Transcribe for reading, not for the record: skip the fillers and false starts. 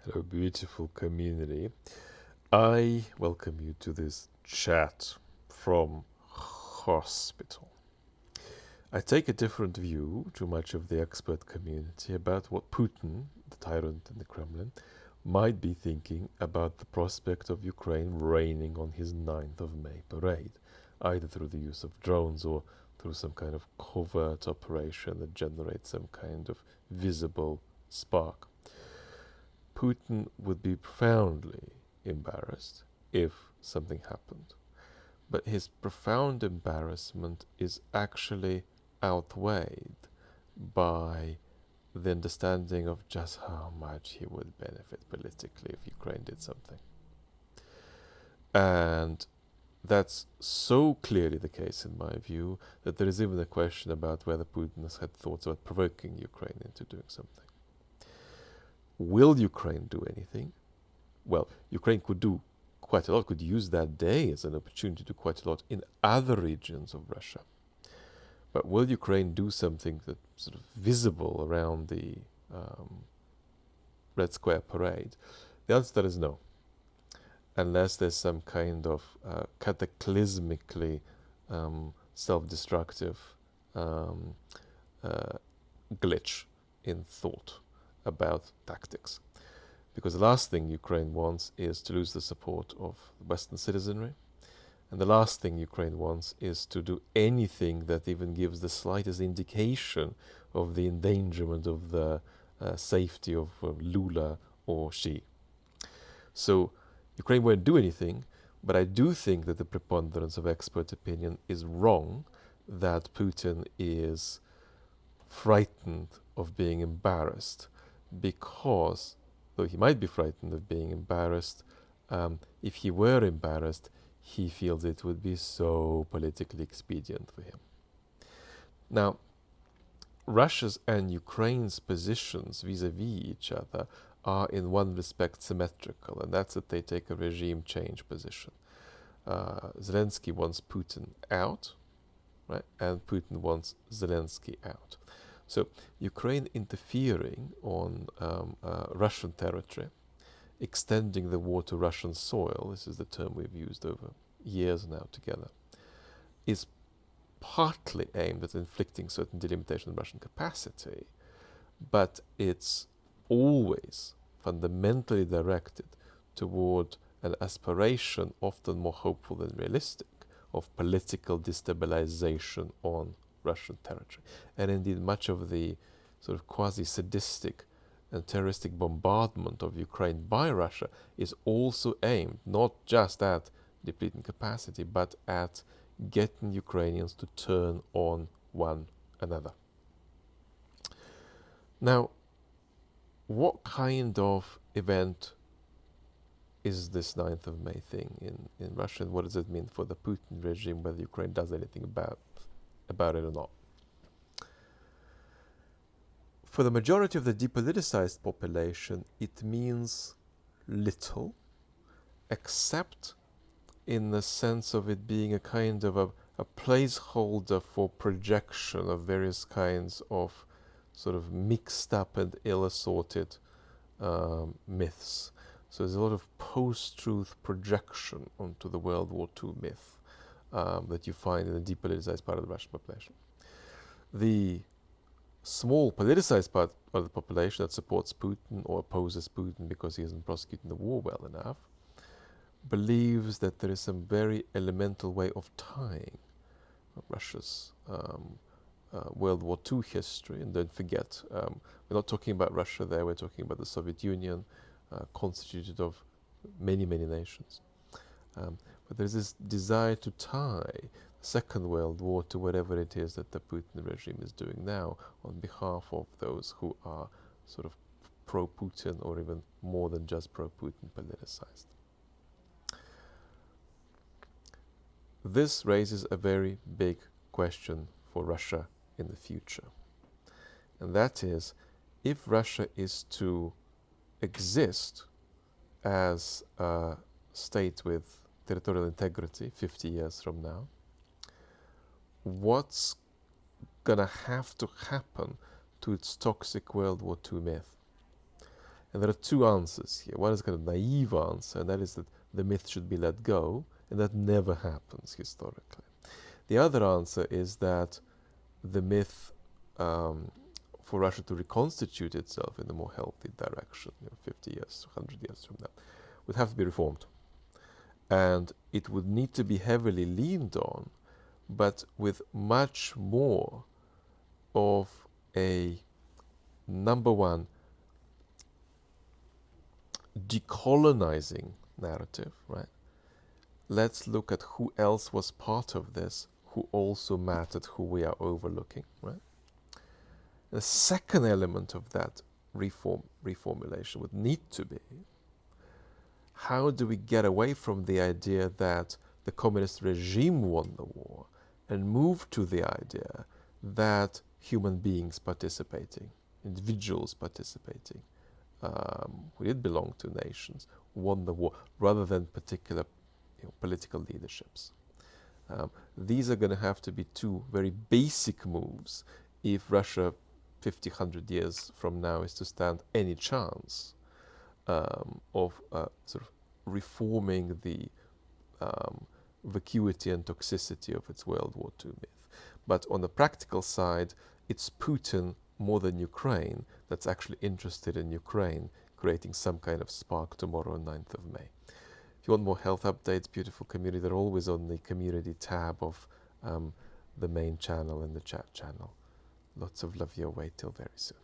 Hello, beautiful community. I welcome you to this chat from hospital. I take a different view to much of the expert community about what Putin, the tyrant in the Kremlin, might be thinking about the prospect of Ukraine raining on his 9th of May parade, either through the use of drones or through some kind of covert operation that generates some kind of visible spark. Putin would be profoundly embarrassed if something happened. But his profound embarrassment is actually outweighed by the understanding of just how much he would benefit politically if Ukraine did something. And that's so clearly the case, in my view, that there is even a question about whether Putin has had thoughts about provoking Ukraine into doing something. Will Ukraine do anything? Well, Ukraine could do quite a lot, could use that day as an opportunity to do quite a lot in other regions of Russia. But will Ukraine do something that's sort of visible around the Red Square parade? The answer to that is no, unless there's some kind of cataclysmically self-destructive glitch in thought about tactics. Because the last thing Ukraine wants is to lose the support of Western citizenry. And the last thing Ukraine wants is to do anything that even gives the slightest indication of the endangerment of the safety of Lula or Xi. So Ukraine won't do anything, but I do think that the preponderance of expert opinion is wrong, that Putin is frightened of being embarrassed, because though he might be frightened of being embarrassed, if he were embarrassed, he feels it would be so politically expedient for him. Now, Russia's and Ukraine's positions vis-a-vis each other are in one respect symmetrical, and that's that they take a regime change position. Zelensky wants Putin out, right? And Putin wants Zelensky out. So Ukraine interfering on Russian territory, extending the war to Russian soil, this is the term we've used over years now together, is partly aimed at inflicting certain delimitation of Russian capacity, but it's always fundamentally directed toward an aspiration, often more hopeful than realistic, of political destabilization on Russian territory. And indeed, much of the sort of quasi-sadistic and terroristic bombardment of Ukraine by Russia is also aimed not just at depleting capacity, but at getting Ukrainians to turn on one another. Now, what kind of event is this 9th of May thing in Russia, and what does it mean for the Putin regime, whether Ukraine does anything about it or not? For the majority of the depoliticized population, it means little, except in the sense of it being a kind of a placeholder for projection of various kinds of sort of mixed up and ill-assorted myths. So there's a lot of post-truth projection onto the World War II myth that you find in the depoliticized part of the Russian population. The small politicized part of the population that supports Putin or opposes Putin because he isn't prosecuting the war well enough believes that there is some very elemental way of tying Russia's World War II history. And don't forget, we're not talking about Russia there, we're talking about the Soviet Union, constituted of many, many nations. But there's this desire to tie the Second World War to whatever it is that the Putin regime is doing now on behalf of those who are sort of pro-Putin, or even more than just pro-Putin, politicized. This raises a very big question for Russia in the future. And that is, if Russia is to exist as a state with territorial integrity 50 years from now, what's gonna have to happen to its toxic World War II myth? And there are two answers here. One is kind of naive answer, and that is that the myth should be let go, and that never happens historically. The other answer is that the myth for Russia to reconstitute itself in a more healthy direction, 50 years, 100 years from now, would have to be reformed. And it would need to be heavily leaned on, but with much more of a, number one, decolonizing narrative, right? Let's look at who else was part of this, who also mattered, who we are overlooking, right? The second element of that reformulation would need to be, how do we get away from the idea that the communist regime won the war and move to the idea that human beings participating, individuals participating, who did belong to nations, won the war, rather than particular political leaderships. These are going to have to be two very basic moves if Russia 50, 100 years from now is to stand any chance of sort of reforming the vacuity and toxicity of its World War II myth. But on the practical side, it's Putin more than Ukraine that's actually interested in Ukraine creating some kind of spark tomorrow, 9th of May. If you want more health updates, beautiful community, they're always on the community tab of the main channel and the chat channel. Lots of love your way till very soon.